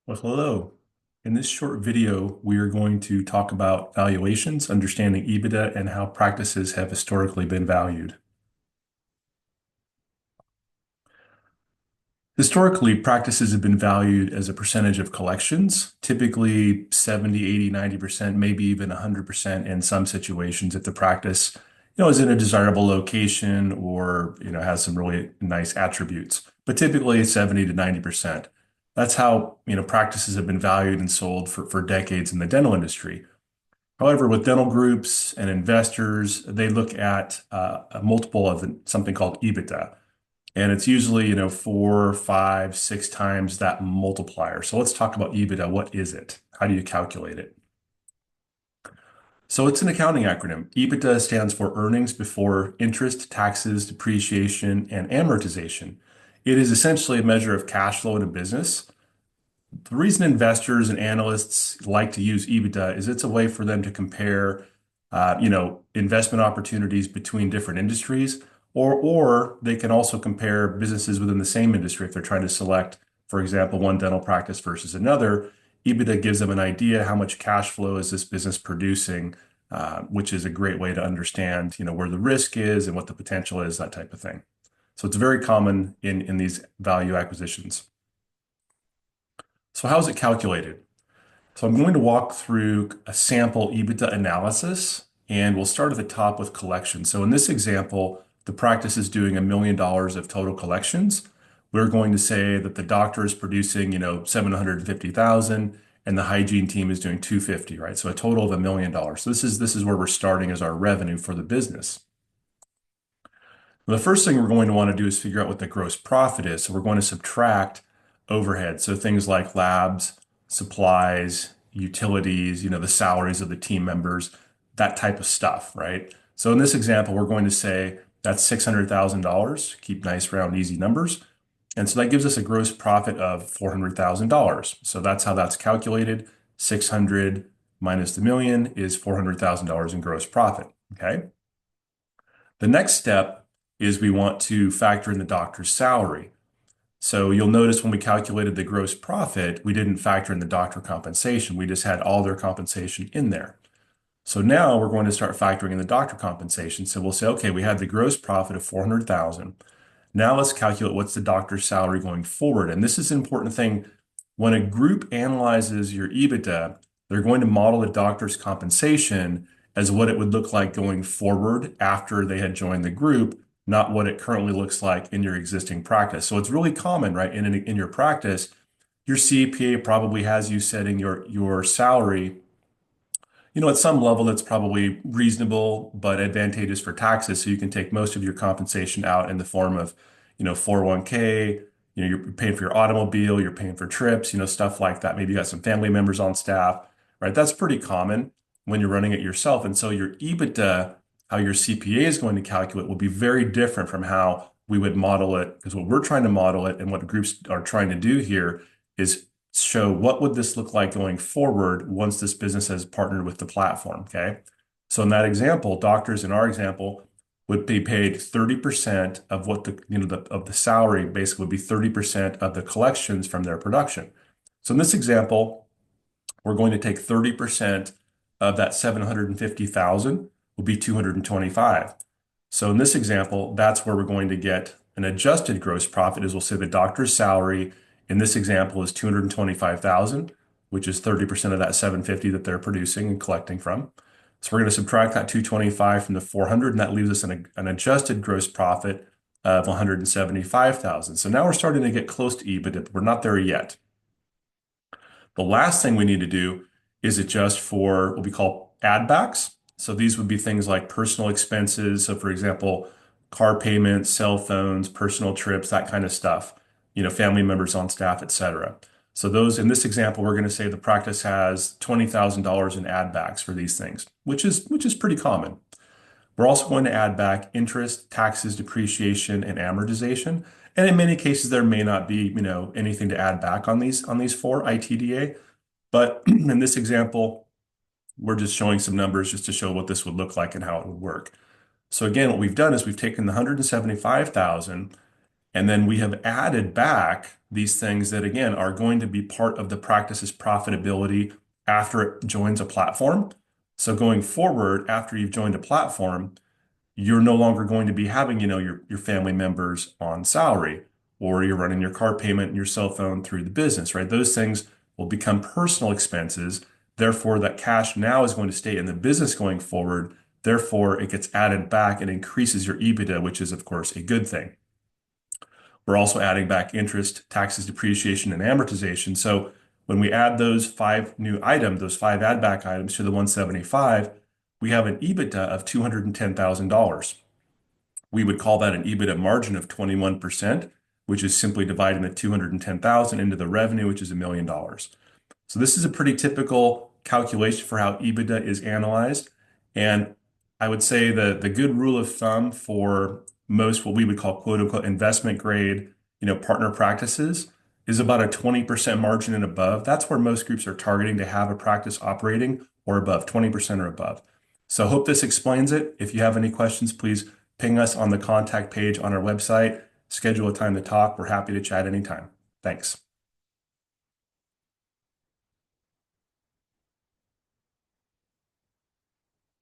Well, hello. In this short video, we are going to talk about valuations, understanding EBITDA, and how practices have historically been valued. Historically, practices have been valued as a percentage of collections, typically 70, 80, 90%, maybe even 100% in some situations if the practice, is in a desirable location or, has some really nice attributes. But typically 70 to 90%. That's how, practices have been valued and sold for decades in the dental industry. However, with dental groups and investors, they look at a multiple of something called EBITDA. And it's usually, four, five, six times that multiplier. So let's talk about EBITDA. What is it? How do you calculate it? So it's an accounting acronym. EBITDA stands for earnings before interest, taxes, depreciation, and amortization. It is essentially a measure of cash flow in a business. The reason investors and analysts like to use EBITDA is it's a way for them to compare, investment opportunities between different industries, or they can also compare businesses within the same industry if they're trying to select, for example, one dental practice versus another. EBITDA gives them an idea how much cash flow is this business producing, which is a great way to understand, where the risk is and what the potential is, that type of thing. So it's very common in these value acquisitions. So how is it calculated? So I'm going to walk through a sample EBITDA analysis, and we'll start at the top with collections. So in this example, the practice is doing $1 million of total collections. We're going to say that the doctor is producing, 750,000, and the hygiene team is doing 250, right? So a total of $1 million. So this is where we're starting as our revenue for the business. The first thing we're going to want to do is figure out what the gross profit is. So we're going to subtract overhead. So things like labs, supplies, utilities, the salaries of the team members, that type of stuff, right? So in this example, we're going to say that's $600,000. Keep nice, round, easy numbers. And so that gives us a gross profit of $400,000. So that's how that's calculated. 600 minus the million is $400,000 in gross profit. Okay. The next step is we want to factor in the doctor's salary. So you'll notice when we calculated the gross profit, we didn't factor in the doctor compensation. We just had all their compensation in there. So now we're going to start factoring in the doctor compensation. So we'll say, okay, we had the gross profit of 400,000. Now let's calculate what's the doctor's salary going forward. And this is an important thing. When a group analyzes your EBITDA, they're going to model the doctor's compensation as what it would look like going forward after they had joined the group, not what it currently looks like in your existing practice. So it's really common, right? In your practice, your CPA probably has you setting your salary, at some level that's probably reasonable but advantageous for taxes. So you can take most of your compensation out in the form of, 401k, you're paying for your automobile, you're paying for trips, stuff like that. Maybe you got some family members on staff, right? That's pretty common when you're running it yourself. And so your EBITDA, how your CPA is going to calculate will be very different from how we would model it, because what we're trying to model it and what groups are trying to do here is show what would this look like going forward once this business has partnered with the platform, okay? So in that example, doctors in our example would be paid 30% of what of the salary basically would be 30% of the collections from their production. So in this example, we're going to take 30% of that 750,000 will be 225. So in this example, that's where we're going to get an adjusted gross profit, as we'll say the doctor's salary in this example is 225,000, which is 30% of that 750 that they're producing and collecting from. So we're going to subtract that 225 from the 400, and that leaves us an adjusted gross profit of 175,000. So now we're starting to get close to EBITDA, but we're not there yet. The last thing we need to do is adjust for what we call add backs. So these would be things like personal expenses. So for example, car payments, cell phones, personal trips, that kind of stuff, family members on staff, et cetera. So those, in this example, we're going to say the practice has $20,000 in add backs for these things, which is pretty common. We're also going to add back interest, taxes, depreciation, and amortization. And in many cases, there may not be, anything to add back on these four ITDA. But in this example, we're just showing some numbers just to show what this would look like and how it would work. So again, what we've done is we've taken the 175,000 And then we have added back these things that, again, are going to be part of the practice's profitability after it joins a platform. So going forward, after you've joined a platform, you're no longer going to be having, your family members on salary, or you're running your car payment and your cell phone through the business, right? Those things will become personal expenses. Therefore, that cash now is going to stay in the business going forward. Therefore, it gets added back and increases your EBITDA, which is, of course, a good thing. We're also adding back interest, taxes, depreciation, and amortization. So when we add those five new items, those five add back items to the 175, we have an EBITDA of $210,000. We would call that an EBITDA margin of 21%, which is simply dividing the 210,000 into the revenue, which is $1 million. So this is a pretty typical calculation for how EBITDA is analyzed. And I would say the good rule of thumb for most what we would call quote unquote investment grade, partner practices is about a 20% margin and above. That's where most groups are targeting to have a practice operating or above, 20% or above. So I hope this explains it. If you have any questions, please ping us on the contact page on our website. Schedule a time to talk. We're happy to chat anytime. Thanks.